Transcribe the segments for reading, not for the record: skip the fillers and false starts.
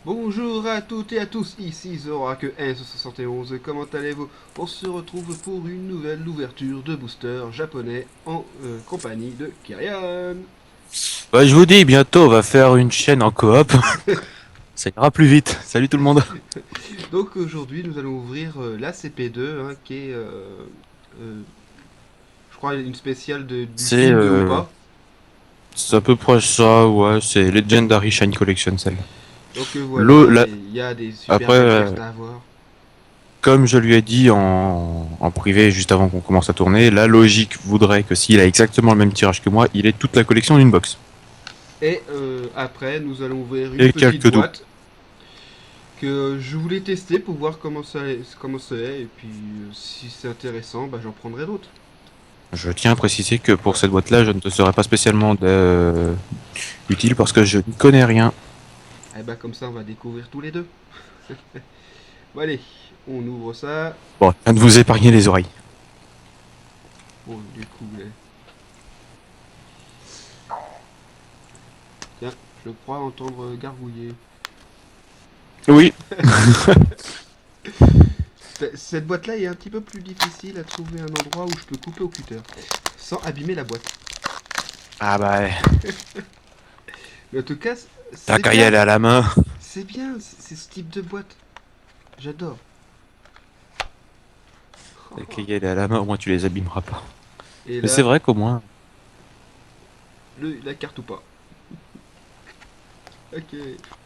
Bonjour à toutes et à tous, ici Zorak S71, comment allez-vous? On se retrouve pour une nouvelle ouverture de booster japonais en compagnie de Kyrian. Bah, je vous dis, bientôt on va faire une chaîne en coop. Ça ira plus vite. Salut tout le monde. Donc aujourd'hui nous allons ouvrir la CP2, hein, qui est, euh, je crois, une spéciale du C'est film de Hoopa. c'est à peu près ça, ouais. C'est Legendary Shine Collection celle. Donc L'eau, voilà, il y a des super après, belles cartes à avoir. comme je lui ai dit en privé juste avant qu'on commence à tourner, la logique voudrait que s'il a exactement le même tirage que moi, il ait toute la collection d'une box. Et après nous allons ouvrir une Et petite quelques doubles. boîte que je voulais tester pour voir comment ça est, et puis si c'est intéressant, bah, j'en prendrai d'autres. Je tiens à préciser que pour cette boîte-là, je ne te serai pas spécialement utile parce que je n'y connais rien. Et bah comme ça on va découvrir tous les deux. Bon allez, on ouvre ça. Bon, je viens de vous épargner les oreilles. Bon du coup, tiens, je crois entendre gargouiller. Oui. Cette boîte là est un petit peu plus difficile à trouver un endroit où je peux couper au cutter, sans abîmer la boîte. Ah bah, Mais en tout cas, t'as c'est qu'à y bien. aller à la main. C'est bien, c'est ce type de boîte. J'adore. T'as qu'à y aller à la main, au moins tu les abîmeras pas. Et Mais c'est là, vrai qu'au moins, la carte ou pas. Ok.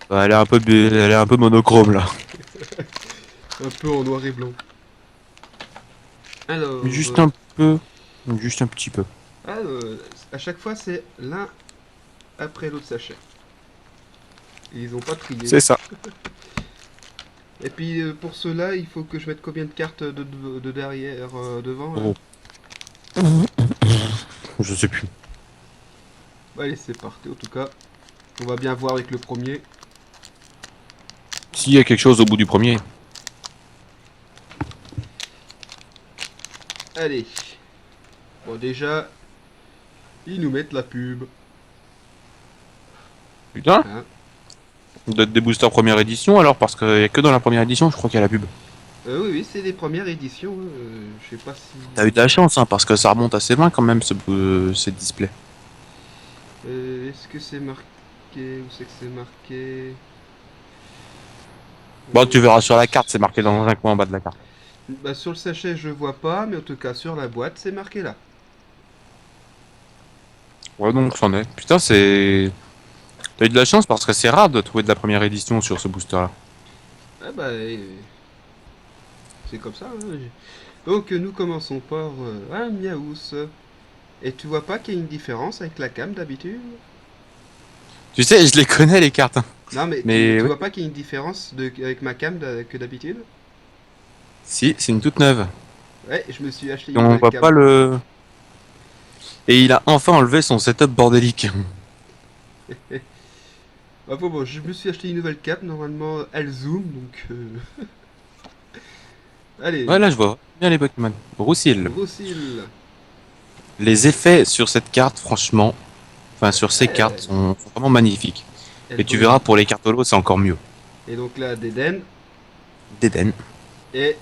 bah, elle est un peu monochrome là. Un peu en noir et blanc. Alors, Juste un peu, juste un petit peu. ah, à chaque fois, c'est l'un après l'autre sachet. Et ils ont pas trié. C'est ça. Et puis, pour cela, il faut que je mette combien de cartes de derrière, devant là? Oh. Je sais plus. Bon, allez, c'est parti. En tout cas, on va bien voir avec le premier. S'il y a quelque chose au bout du premier. Allez. Bon, déjà, ils nous mettent la pub. Putain. Hein. D'être des boosters première édition alors, parce qu'il y a que dans la première édition, je crois qu'il y a la pub. Oui, oui, c'est les premières éditions, hein. Je sais pas si. T'as eu de la chance, hein, parce que ça remonte assez loin quand même, ce display. Est-ce que c'est marqué? Où c'est que c'est marqué? Bon, tu Euh, verras sur la carte, c'est marqué dans un coin en bas de la carte. Bah, sur le sachet, je vois pas, mais en tout cas, sur la boîte, c'est marqué là. Ouais, donc c'en est. Putain, c'est. T'as eu de la chance parce que c'est rare de trouver de la première édition sur ce booster-là. Ah bah, c'est comme ça, hein. Donc, nous commençons par un Miaous. Et tu vois pas qu'il y a une différence avec la cam d'habitude? Tu sais, je les connais les cartes, hein. Non, mais Mais tu oui. vois pas qu'il y a une différence avec ma cam que d'habitude? Si, c'est une toute neuve. Ouais, je me suis acheté Et une on nouvelle voit cam. pas le. Et il a enfin enlevé son setup bordélique. Ah bon, je me suis acheté une nouvelle cam, normalement elle zoom, donc Ouais, allez, là je vois bien les Pokémon. Roussil. Roussil. Les effets sur cette carte, franchement, enfin sur ces cartes, Ouais, sont vraiment magnifiques. elle Et tu brille. verras pour les cartes holo, c'est encore mieux. Et donc là, Deden Deden. et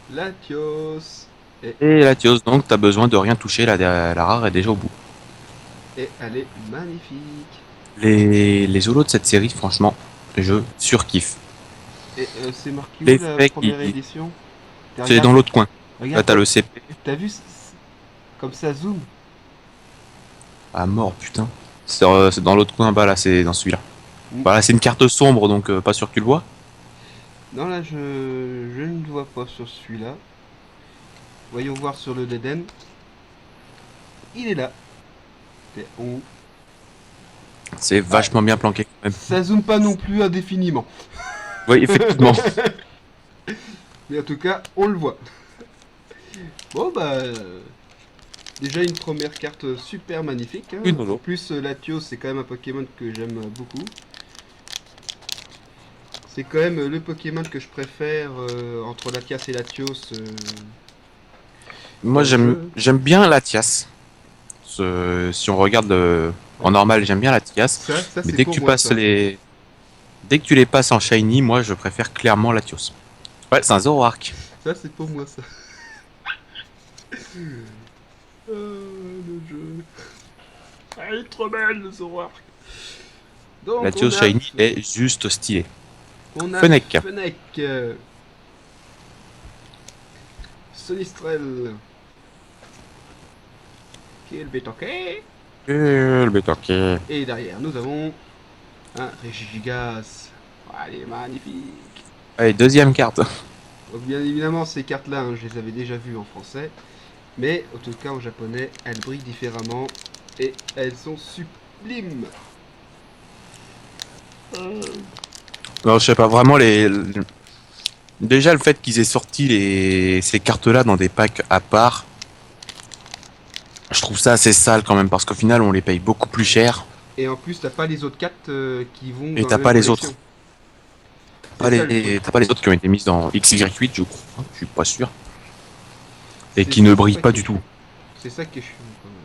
Latios. Et, Et Latios, donc t'as besoin de rien toucher, la rare est déjà au bout. et elle est magnifique. Les holos de cette série, franchement, je surkiffe. Et c'est marqué où la L'effet première qui. édition? C'est Regarde, dans l'autre coin. Là regarde t'as comme. le CP. T'as vu comme ça zoom? Ah mort, putain. C'est dans l'autre coin, bah là c'est dans celui-là. Hmm. Voilà, c'est une carte sombre, donc pas sûr que tu le vois. Non, là je ne le vois pas sur celui-là. Voyons voir sur le Deden. Il est là. C'est en haut. C'est Ah, vachement bien planqué quand même. ça zoome pas non plus indéfiniment. Oui, effectivement. Mais en tout cas, on le voit. Bon bah, déjà une première carte super magnifique, hein. Une En holo. plus, Latios c'est quand même un Pokémon que j'aime beaucoup. C'est quand même le Pokémon que je préfère entre Latias et Latios Moi dans le jeu. j'aime bien Latias. Si on regarde en Ouais. normal, j'aime bien Latias. Ça Mais c'est dès que pour tu moi passes ça. les Dès que tu les passes en shiny, moi je préfère clairement Latios. Ouais, c'est un Zoroark. Ça, c'est pour moi, ça. Le jeu. Ah, il est trop belle, le Zoroark. Donc, Latios shiny est juste stylé. on a Fennec. Fennec. Sonistrel. Qui est le Bétoquet. Le bétoquet. Et derrière, nous avons un Regigigas. Ah, elle est magnifique. Allez, deuxième carte. Donc, bien évidemment, ces cartes-là, hein, je les avais déjà vues en français. Mais, en tout cas, en japonais, elles brillent différemment. Et elles sont sublimes. Non, je sais pas, vraiment déjà le fait qu'ils aient sorti ces cartes-là dans des packs à part, je trouve ça assez sale quand même, parce qu'au final on les paye beaucoup plus cher, Et en plus, t'as pas les autres cartes qui vont et dans la t'as même pas les collection. autres. C'est ça le truc. T'as pas les autres qui ont été mises dans XY8, je crois, je suis pas sûr. Et C'est qui ne ça brillent qui pas est du chiant. tout. C'est ça qui est chiant quand même.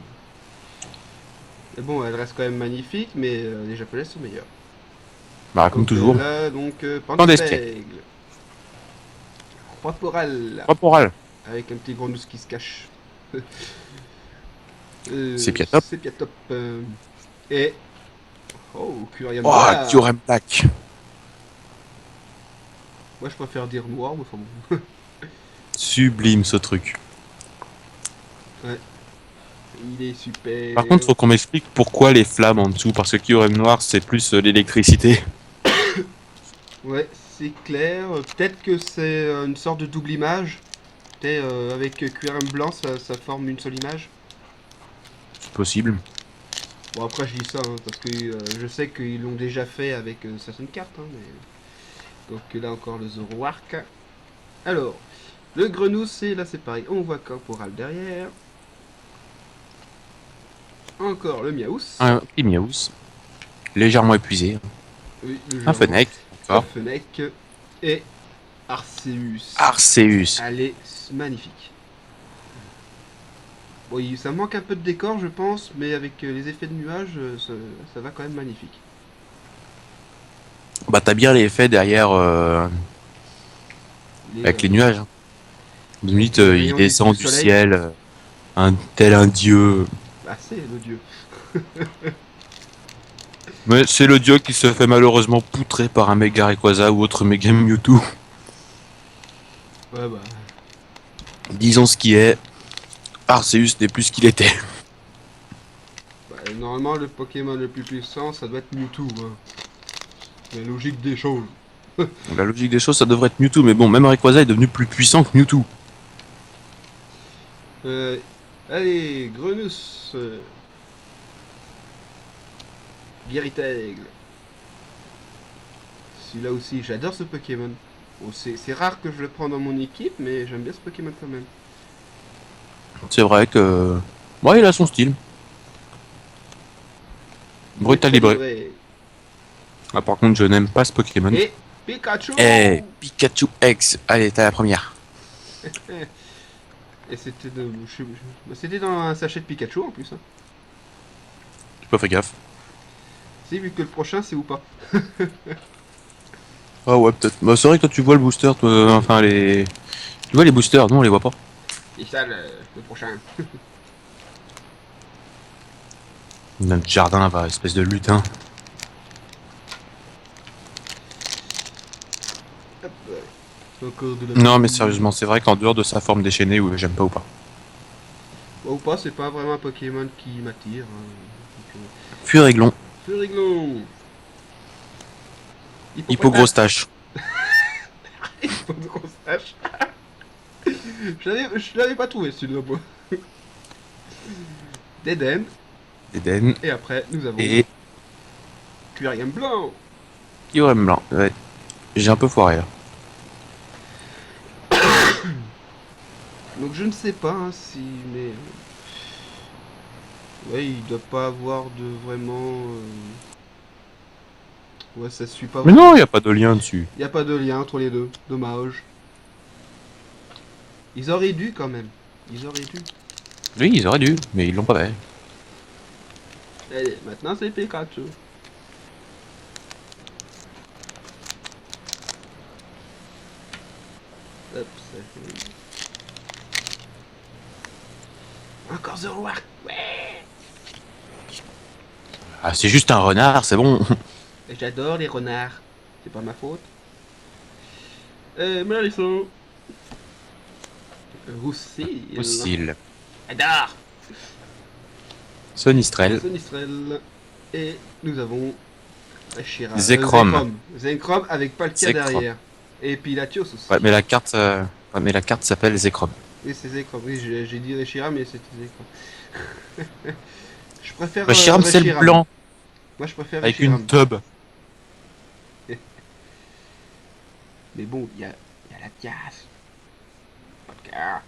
Mais bon, elle reste quand même magnifique, mais les japonais sont meilleurs. Bah, comme Donc toujours. là, donc Candestia. Pandespègle. Croix-Poral. Vaporal. Avec un petit grenouille qui se cache. Sepiatop. Sepiatop. Et... Oh, Curium Oh, Noir. Kyurem Black. Moi, je préfère dire noir, mais enfin bon. Sublime ce truc. Il est super. Par contre, faut qu'on m'explique pourquoi les flammes en dessous, parce que Kyurem Noir c'est plus l'électricité. Ouais, c'est clair. Peut-être que c'est une sorte de double image. Peut-être avec QRM blanc, ça forme une seule image. C'est possible. Bon, après, je dis ça, hein, parce que je sais qu'ils l'ont déjà fait avec certaines cartes. Hein, mais... Donc là encore, le Zoroark. Alors, le Grenouille, là c'est pareil. On voit Corporal derrière. Encore le Miaous. Un petit Miaous. Légèrement épuisé. Oui, Un légèrement. Fennec. Un Encore. Fennec. Et Arceus. Arceus. Elle est magnifique. Bon, ça manque un peu de décor, je pense, mais avec les effets de nuages, ça va quand même magnifique. Bah t'as bien l'effet derrière Les, avec les nuages. Hein. Limite, les il rayons descend du du soleil. ciel, tel un dieu. Ah, c'est le dieu. Mais c'est le dieu qui se fait malheureusement poutrer par un méga Rayquaza ou autre méga Mewtwo. Ouais, bah. Disons ce qui est, Arceus n'est plus ce qu'il était. Normalement, le Pokémon le plus puissant, ça doit être Mewtwo. Hein. La logique des choses. La logique des choses, ça devrait être Mewtwo, mais bon, même Rayquaza est devenu plus puissant que Mewtwo. Allez, Grenousse. Guéritaigle. Celui-là aussi, j'adore ce Pokémon. Bon, c'est rare que je le prends dans mon équipe, mais j'aime bien ce Pokémon quand même. C'est vrai que... Ouais, il a son style. Brutalibré. Ah, par contre, je n'aime pas ce Pokémon. Et Pikachu. Eh, Pikachu X. Allez, t'as la première. Et c'était dans un sachet de Pikachu en plus. Hein. J'ai pas fait gaffe. C'est vu que le prochain c'est ou pas. Ah ouais, peut-être. Bah, c'est vrai que toi, tu vois le booster, toi, enfin les... Tu vois les boosters, nous on les voit pas. Et ça le prochain. Notre jardin va, espèce de lutin. Hop, encore de la Non, mais sérieusement, c'est vrai qu'en dehors de sa forme déchaînée, ou j'aime pas ou pas. Ou pas, c'est pas vraiment un Pokémon qui m'attire. Hein. Furéglon, Furiglon. Hippo grosse tache. Hippo grosse tache. Je l'avais pas trouvé celui-là. Deden. Eden Et après, nous avons et Cuirium blanc. Kyurem blanc. Ouais. J'ai un peu foiré là. Donc je ne sais pas hein, si... Mais... Ouais, il doit pas avoir de vraiment... Ouais, ça suit pas Mais vraiment. non, y a pas de lien dessus. Il n'y a pas de lien entre les deux. Dommage. Ils auraient dû quand même. Ils auraient dû. Oui, ils auraient dû, mais ils l'ont pas fait. Allez, maintenant c'est Pikachu. Hop, ça fait... Encore The Roark. Ouais. Ah, c'est juste un renard, c'est bon. J'adore les renards. C'est pas ma faute. Marisson. Roussil. Hostile. Adore. Sonistrel. Sonistrel. Et nous avons Shira. Zekrom. Zekrom avec Palkia Zekrom. derrière. Et puis Latios aussi. Ouais, mais la carte, s'appelle Zekrom. Oui, c'est Zekrom. Oui, j'ai dit Reshiram, mais c'était Zekrom. Je préfère Reshiram, c'est le Reshiram. blanc, Moi, je préfère avec Reshiram. une tub. Mais bon, il y a Latias. Palkia.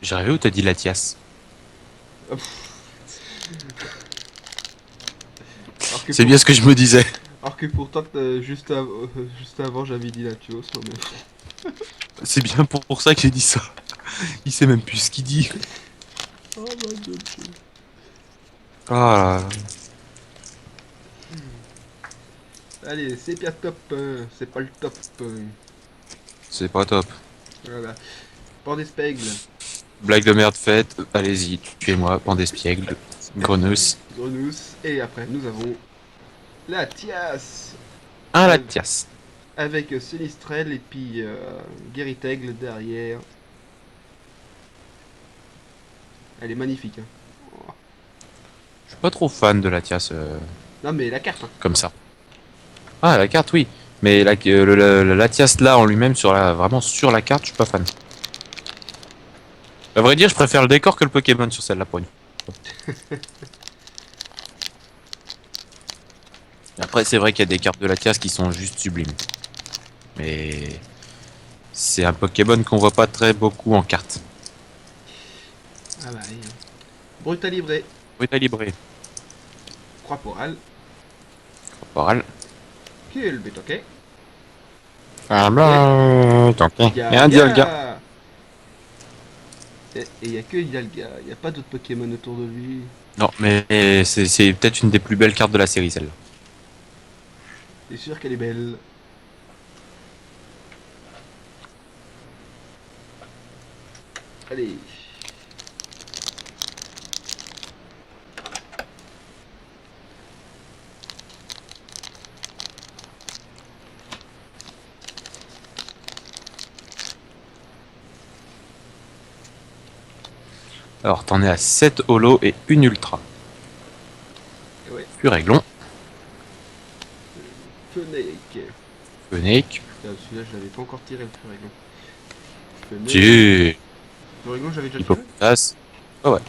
J'ai rêvé où t'as dit Latias. C'est bien ce que je me disais. Alors que pourtant, juste avant, j'avais dit Latios. Non, mais... C'est bien pour ça que j'ai dit ça. Il sait même plus ce qu'il dit. Oh my god. Ah, Allez, c'est bien top. C'est pas le top. c'est pas top. Voilà. Port d'Espègle. Blague de merde faite, allez-y, tuez-moi, Pandespiègle, Grenousse. Grenousse. Et après, nous avons Latias. Un Latias. Avec Sinistrel et puis Guéritaigle derrière. Elle est magnifique. Hein. Oh. Je suis pas trop fan de Latias Non, mais la carte. Hein. comme ça. Ah, la carte, oui. Mais le Latias là en lui-même, vraiment sur la carte, je suis pas fan. À vrai dire, je préfère le décor que le Pokémon sur celle-là pour une fois. Après, c'est vrai qu'il y a des cartes de Latias qui sont juste sublimes. Mais c'est un Pokémon qu'on voit pas très beaucoup en carte. Ah bah, oui. Brutalibré. Brutalibré. Croix-Poral. Corporal. Kill, Betoke. Ah bah, tant pis. Et un Dialga. Et il n'y a que Dialga. Il n'y a pas d'autres Pokémon autour de lui. Non, mais c'est peut-être une des plus belles cartes de la série, celle-là. C'est sûr qu'elle est belle. Allez. Alors, t'en es à 7 holo et une ultra. Ouais. Puis réglons. Fenake. Fenake. Celui-là, je l'avais pas encore tiré le Furagon. Fenake. Tu. Furagon, j'avais déjà tiré. Hippopotas. Oh ouais.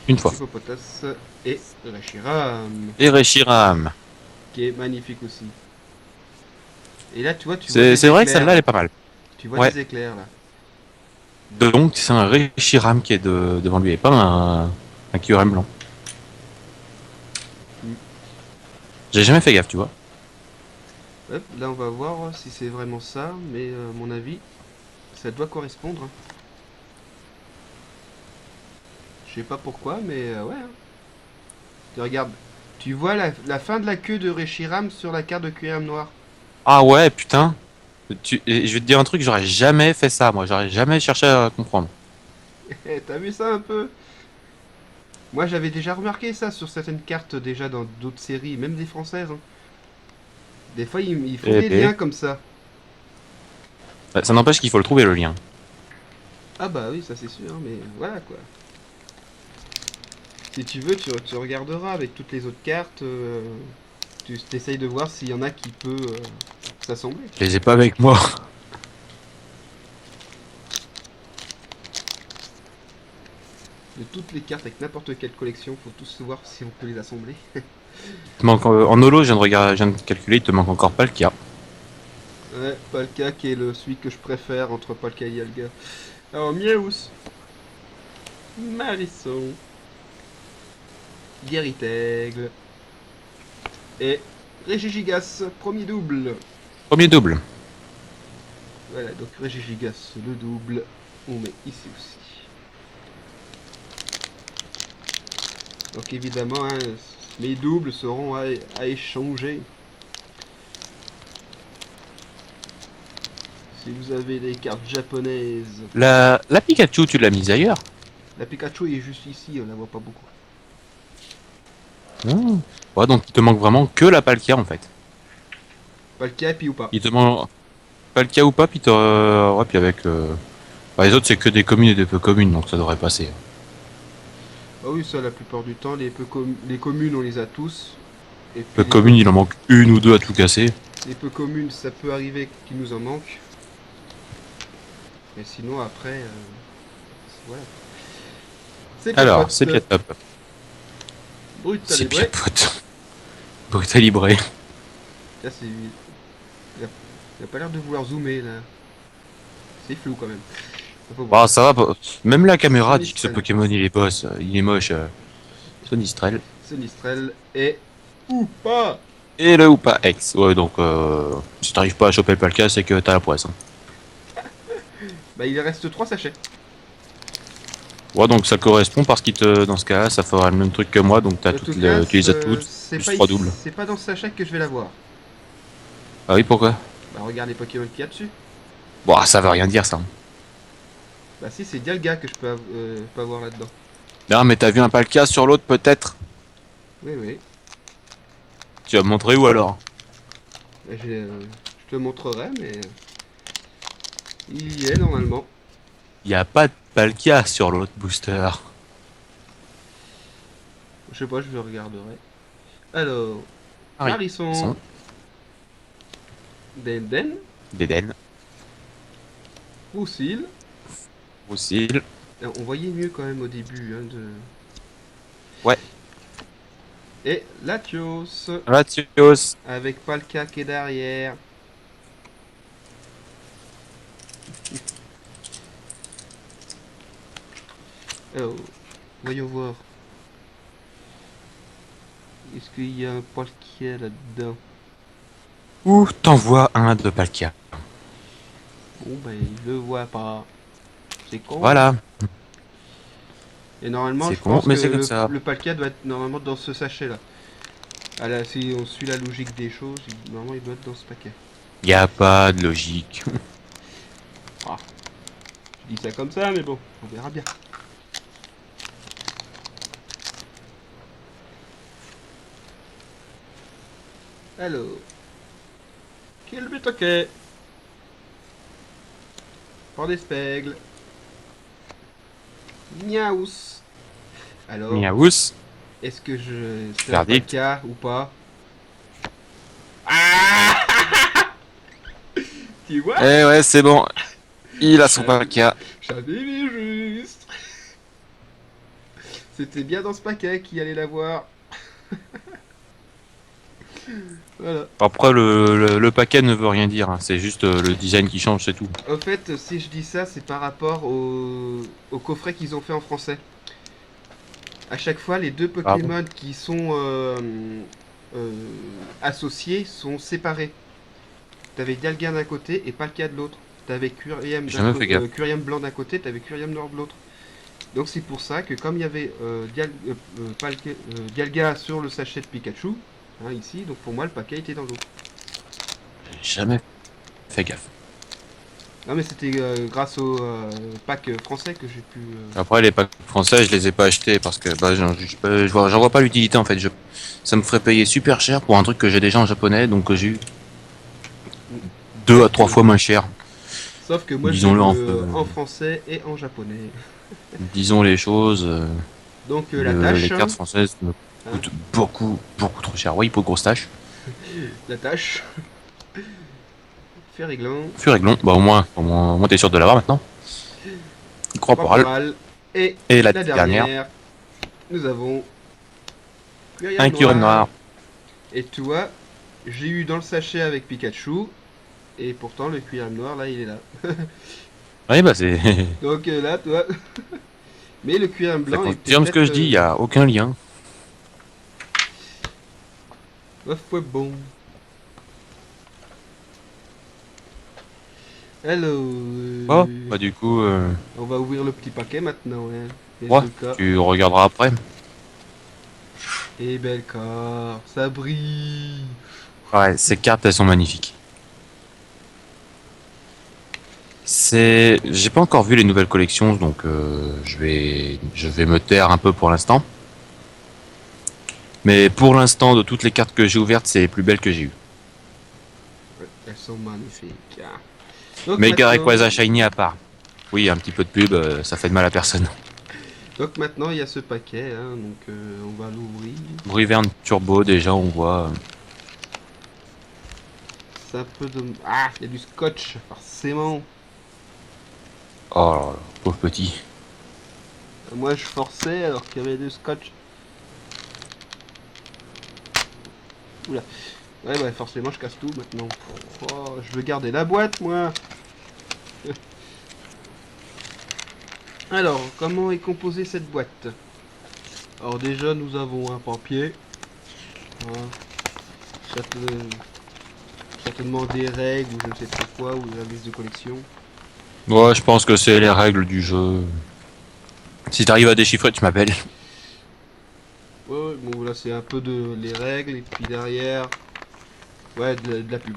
Une fois. Hippopotas et Reshiram. Et Reshiram. Qui est magnifique aussi. Et là, tu vois, C'est vrai que celle-là, elle est pas mal. Tu vois Ouais. des éclairs là. Donc, c'est un Reshiram qui est devant lui et pas un Kyurem blanc. Mm. J'ai jamais fait gaffe, tu vois. Hop, là, on va voir si c'est vraiment ça, mais à mon avis, ça doit correspondre. Hein. Je sais pas pourquoi, mais ouais. Hein. Tu regardes, tu vois la fin de la queue de Reshiram sur la carte de Kyurem noir. Ah ouais, putain. Et je vais te dire un truc, j'aurais jamais fait ça, moi. J'aurais jamais cherché à comprendre. T'as vu ça un peu? Moi, j'avais déjà remarqué ça sur certaines cartes déjà dans d'autres séries, même des françaises. Hein. Des fois, ils font des liens comme ça. Ça n'empêche qu'il faut le trouver, le lien. Ah bah oui, ça c'est sûr, mais voilà quoi. Si tu veux, tu regarderas avec toutes les autres cartes. Tu essayes de voir s'il y en a qui peut s'assembler. Je les ai pas avec moi. De toutes les cartes avec n'importe quelle collection, faut tous voir si on peut les assembler. Il te manque, en holo, je viens de calculer, il te manque encore Palkia. Ouais, Palkia qui est celui que je préfère entre Palkia et Dialga. Alors, Miaous, Marisson, Guéritaigle et Régigigas, premier double. Premier double. Voilà, donc Régigigas, le double, on met ici aussi. Donc évidemment, hein, les doubles seront à échanger. Si vous avez des cartes japonaises, La Pikachu, tu l'as mise ailleurs? la Pikachu est juste ici, on la voit pas beaucoup. Hmm. Ouais, donc il te manque vraiment que la Palkia en fait. Pas le capi ou pas. Il te manque Palkia ou pas, puis, ouais, puis avec. Bah, les autres, c'est que des communes et des peu communes, donc ça devrait passer. Ah oui, ça la plupart du temps, les communes on les a tous. Et puis Peu communes, il en manque une ou deux à tout casser. les peu communes, ça peut arriver qu'il nous en manque. Mais sinon après, voilà. C'est Alors, Piapote. c'est Piatop. Brutal C'est libré. Piapote. Brutal libré. Là c'est. Il a pas l'air de vouloir zoomer là. C'est flou quand même. Faut voir. Bah, ça va pas. Même la caméra dit que ce Sonistrel. Pokémon il est boss, il est moche. Sonistrel. Sonistrel et. Ou pas. Et le ou pas X. Ouais, donc si t'arrives pas à choper le Palkia, c'est que t'as la poisse. Hein. Bah il reste 3 sachets. Ouais, donc ça correspond parce qu'il te, dans ce cas-là, ça fera le même truc que moi, donc En tout cas, tu les as toutes, c'est plus pas 3 ici, doubles. c'est pas dans ce sachet que je vais l'avoir. Ah oui, pourquoi? Bah regarde les Pokémon qu'il y a dessus. Bon, ça veut rien dire ça. Bah si, c'est Dialga que je peux pas avoir là-dedans. Non, mais t'as vu un Palkia sur l'autre peut-être? Oui, oui. Tu vas me montrer où alors? Bah, je te le montrerai, mais il y est normalement. Y a pas de Palkia sur l'autre booster. Je sais pas, je le regarderai. Alors, Ah oui. Harrison, Denden, Deden. Fousil. Aussi. On voyait mieux quand même au début. Hein, Ouais. Et Latios, Latios. avec Palkia qui est derrière. Alors, voyons voir. Est-ce qu'il y a un Palkia là-dedans? Ou t'envoies un de Palkia. Bon, ben, il le voit pas. C'est con. Voilà. Et normalement, C'est je con, pense mais que c'est comme ça. le Palkia doit être normalement dans ce sachet-là. Ah là, si on suit la logique des choses, normalement, il doit être dans ce paquet. Y a pas de logique. Ah, je dis ça comme ça, mais bon, on verra bien. Alors, quel but ok. Port d'espègle. Niaous. Alors, Miaous. est-ce que c'est un Verdict. Palkia ou pas? Ah tu vois? Eh ouais, c'est bon. Il a son Palkia. J'avais vu juste. C'était bien dans ce paquet qui allait l'avoir. Voilà. Après, le paquet ne veut rien dire. Hein. C'est juste le design qui change, c'est tout. En fait, si je dis ça, c'est par rapport au coffret qu'ils ont fait en français. À chaque fois, les deux Pardon. Pokémon qui sont euh, associés sont séparés. T'avais Dialga d'un côté et Palkia de l'autre. T'avais Curium, J'ai jamais fait gaffe. Curium blanc d'un côté, t'avais Curium noir de l'autre. Donc c'est pour ça que comme il y avait Dialga sur le sachet de Pikachu, hein, ici, donc pour moi le paquet était dans l'autre. J'ai jamais fait gaffe. Non mais c'était grâce au pack français que j'ai pu... Après, les packs français, je les ai pas achetés parce que bah, j'en vois pas l'utilité en fait. Ça me ferait payer super cher pour un truc que j'ai déjà en japonais, donc que j'ai eu 2 à 3 fois moins cher. Sauf que moi je l'ai Disons-le en français et en japonais. disons les choses. Donc la tâche, Les cartes françaises me hein, coûtent beaucoup, beaucoup trop cher. Oui, pour grosse tâche. la tâche, Ferriglan, Furiglon, bah au moins t'es sûr de l'avoir maintenant. Corporal. Corporal, et Et la la dernière, dernière, nous avons un Kyurem noir. Et tu vois, j'ai eu dans le sachet avec Pikachu, et pourtant le cuir noir là il est là. Oui, bah c'est. Donc là, toi. Mais le cuir Ça blanc était confirme ce que je peut-être. dis, y a aucun lien. Ma foi bon. Alors. Oh, bah du coup, On va ouvrir le petit paquet maintenant. Hein. ouais, Résultat. tu regarderas après. Et belle corps, ça brille. Ouais, ces cartes, elles sont magnifiques. J'ai pas encore vu les nouvelles collections, donc je vais me taire un peu pour l'instant. Mais pour l'instant, de toutes les cartes que j'ai ouvertes, c'est les plus belles que j'ai eues. Ouais, elles sont magnifiques. Ah. Donc Mega maintenant, Rayquaza Shiny à part. Oui, un petit peu de pub, ça fait de mal à personne. il y a ce paquet, hein, donc on va l'ouvrir. Brivern Turbo, déjà, on voit. Ça peut de... Ah, il y a du scotch, forcément. Oh là là, pauvre petit. Moi je forçais alors qu'il y avait du scotch. Oula. Ouais, bah forcément je casse tout maintenant. Oh, je veux garder la boîte, moi. Alors, comment est composée cette boîte? Alors déjà, nous avons un papier. Hein, certainement des règles ou je ne sais trop quoi, ou la liste de collection. Ouais, je pense que c'est les règles du jeu. Si t'arrives à déchiffrer, tu m'appelles. Ouais, ouais, bon là c'est un peu de les règles, et puis derrière, ouais, de la pub.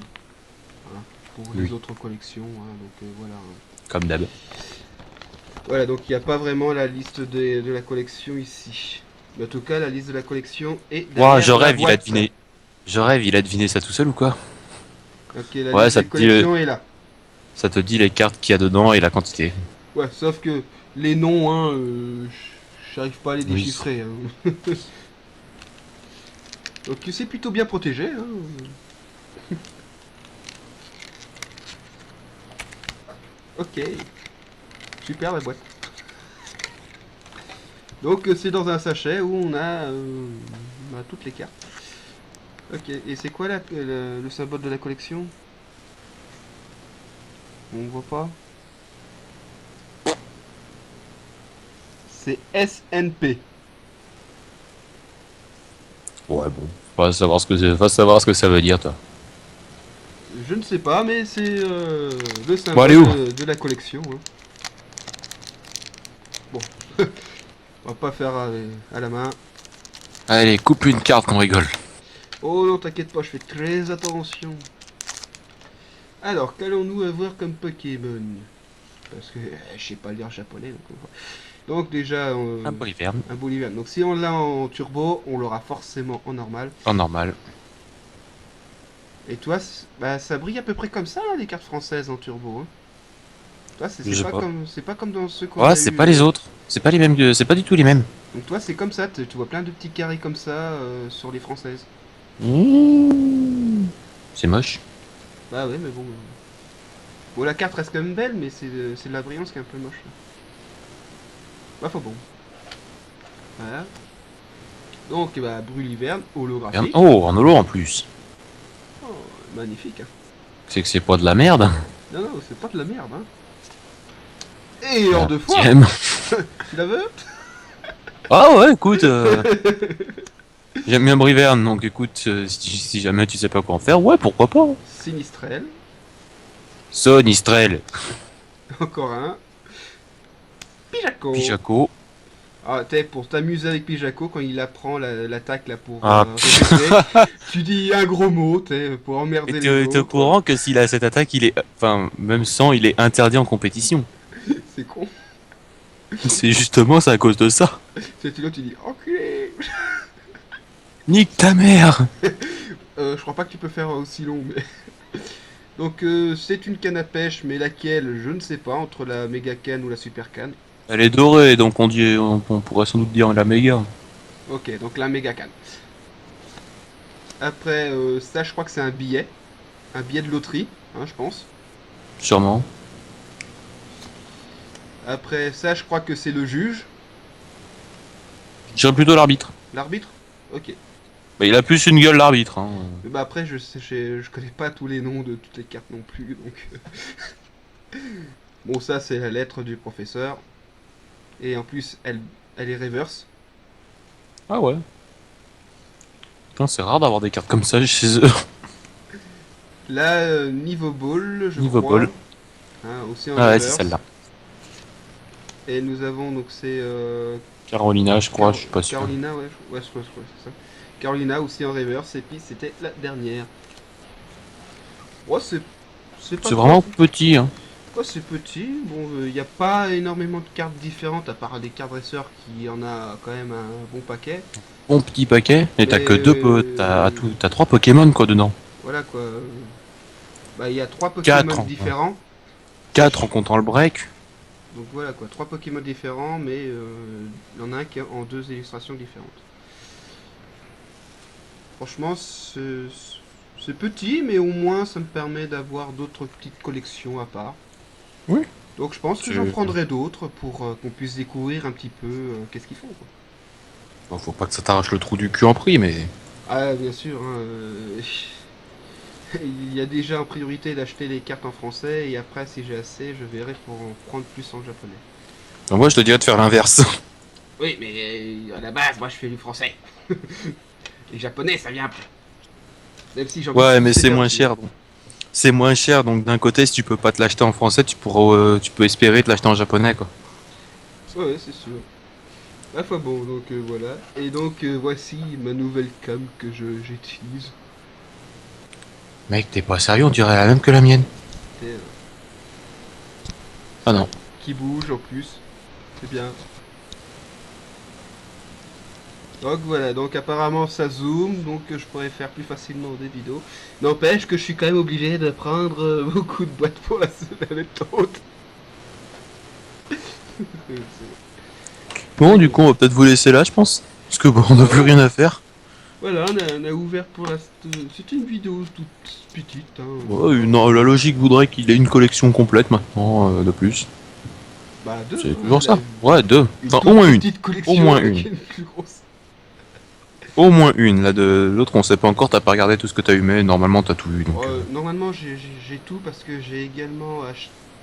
Voilà, pour les Oui, autres collections, hein, donc voilà. comme d'hab. Voilà, donc il n'y a pas vraiment la liste de la collection ici. Mais en tout cas, la liste de la collection est Ouah, je derrière la rêve, il a boîte. deviné. Je rêve, il a deviné ça tout seul ou quoi? Ok, la Ouais, liste des collections est là. ça te dit les cartes qu'il y a dedans et la quantité. Ouais, sauf que les noms, hein, j'arrive pas à les Oui. déchiffrer. Hein. Donc c'est plutôt bien protégé. Hein. Ok, super la boîte. Donc c'est dans un sachet où on a toutes les cartes. Ok, et c'est quoi le symbole de la collection? On voit pas. C'est SNP. Ouais, bon. Faut savoir ce que ça veut dire, toi. Je ne sais pas, mais c'est le Bon, allez symbole où? de la collection. Hein. Bon, on va pas faire à la main. Allez, coupe une carte qu'on rigole. Oh non, t'inquiète pas, je fais très attention. Alors, qu'allons-nous avoir comme Pokémon? Parce que je sais pas lire japonais. Donc déjà, Un Brivern. un Bolivian. Donc si on l'a en turbo, on l'aura forcément en normal. En normal. Et toi, bah, ça brille à peu près comme ça, hein, les cartes françaises en turbo. Hein. Toi, Je sais pas. c'est pas comme dans ceux qu'on Ouais, a c'est eu. pas les autres. C'est pas les mêmes, c'est pas du tout les mêmes. Donc toi, c'est comme ça, tu vois plein de petits carrés comme ça sur les françaises. Mmh. C'est moche. Bah ouais, mais bon. Bon, la carte reste quand même belle, mais c'est de la brillance qui est un peu moche. Bah, faut bon. Voilà. Donc, bah, brûle hiverne, holographique. Oh, en holo en plus. Oh, magnifique. Hein. C'est que c'est pas de la merde. Non, non, c'est pas de la merde. Hein. Et hors Ah, de foi, tiens. tu la veux? Ah ouais, écoute, j'aime bien Brivern, donc écoute, si jamais tu sais pas quoi en faire, ouais, pourquoi pas. Sinistrel. Sonistrel, Encore un. Pijaco. Pijaco. Ah, t'es pour t'amuser avec Pijaco quand il apprend l'attaque là pour Ah, répéter. Tu dis un gros mot, t'es pour et emmerder les t'es au autres. courant que s'il a cette attaque, il est, enfin, même sans, il est interdit en compétition. C'est con. C'est justement ça à cause de ça. C'est l'autre, tu dis enculé. Nique ta mère. Je crois pas que tu peux faire aussi long, mais. Donc c'est une canne à pêche, mais laquelle, je ne sais pas, entre la méga canne ou la super canne. Elle est dorée, donc on pourrait sans doute dire la méga. Ok, donc la méga canne. Après, ça, je crois que c'est un billet de loterie, hein, je pense. Sûrement. Après, ça, je crois que c'est le juge, Je dirais plutôt l'arbitre. l'arbitre. Ok. Mais il a plus une gueule l'arbitre. Hein. Mais bah après, je connais pas tous les noms de toutes les cartes non plus, donc. Bon, ça, c'est la lettre du professeur. Et en plus, elle est reverse. Ah ouais. Putain, c'est rare d'avoir des cartes comme ça chez eux. Là, niveau ball, je Niveau crois. ball. Hein, aussi en Ah ouais, c'est reverse. celle-là. Et nous avons donc c'est Carolina, je crois, je suis pas sûr. Carolina, ouais, ouais, je crois, c'est ça. Carolina aussi en reverse, et puis c'était la dernière. Ouais, c'est pas C'est trop. vraiment petit, hein. Ouais, c'est petit. Bon, il n'y a pas énormément de cartes différentes à part les cartes dresseurs qui en a quand même un bon paquet. Bon petit paquet, et t'as Mais que t'as 3 Pokémon quoi dedans. voilà quoi. Bah, il y a trois Pokémon 4 différents. 4 en comptant le break. Donc voilà quoi, trois Pokémon différents, mais il y en a un qui est en deux illustrations différentes. Franchement, c'est petit, mais au moins ça me permet d'avoir d'autres petites collections à part. Oui. Donc je pense que j'en C'est- prendrai d'autres pour qu'on puisse découvrir un petit peu qu'est-ce qu'ils font, quoi. Bon, faut pas que ça t'arrache le trou du cul en prix, mais... Ah, bien sûr, hein, il y a déjà en priorité d'acheter les cartes en français et après, si j'ai assez, je verrai pour en prendre plus en japonais. Ben, moi je te dirais de faire l'inverse. Oui, mais à la base, moi je fais du français. Les japonais, ça vient après. Même si j'ai envie de Ouais, mais tous les c'est faire moins aussi. cher. Donc. C'est moins cher, donc d'un côté, si tu peux pas te l'acheter en français, tu peux espérer te l'acheter en japonais, quoi. Ouais, c'est sûr. Enfin bon, donc voilà. Et donc voici ma nouvelle cam que j'utilise. Mec, t'es pas sérieux, on dirait la même que la mienne. Et, Ah non. qui bouge en plus. C'est bien. Donc voilà, donc apparemment ça zoome, donc je pourrais faire plus facilement des vidéos. N'empêche que je suis quand même obligé de prendre beaucoup de boîtes pour la mettre haute. Bon, du coup, on va peut-être vous laisser là, je pense. Parce que bon, on n'a plus rien à faire. Voilà, on a ouvert pour la... C'était une vidéo toute petite, hein. Ouais, non, la logique voudrait qu'il ait une collection complète maintenant, de plus. Bah deux, C'est hein, toujours ça. Ouais, deux. une Enfin, au toute moins une. petite Au collection moins avec une. une plus grosse. Au moins une. Là, de l'autre, on sait pas encore, t'as pas regardé tout ce que t'as eu, mais normalement, t'as tout eu. Donc, Normalement j'ai tout parce que j'ai également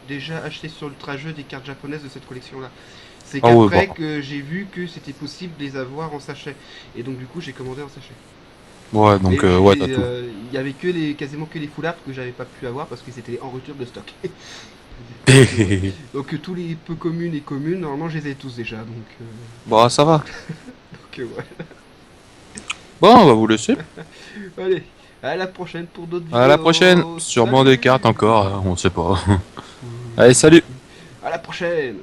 déjà acheté sur Ultra-Jeu des cartes japonaises de cette collection-là. C'est Ah ouais, qu'après bah. que j'ai vu que c'était possible de les avoir en sachet. Et donc du coup j'ai commandé en sachet. Ouais, Mais donc, ouais, t'as tout. il y avait quasiment que les foulards que j'avais pas pu avoir parce qu'ils étaient en rupture de stock. Donc tous les peu communes et communes, normalement je les ai tous déjà. Bah, ça va. Ouais. Bon, on va vous laisser. Allez, à la prochaine pour d'autres À la prochaine. vidéos. Sûrement des cartes Salut. encore, on sait pas. Allez, salut. À la prochaine.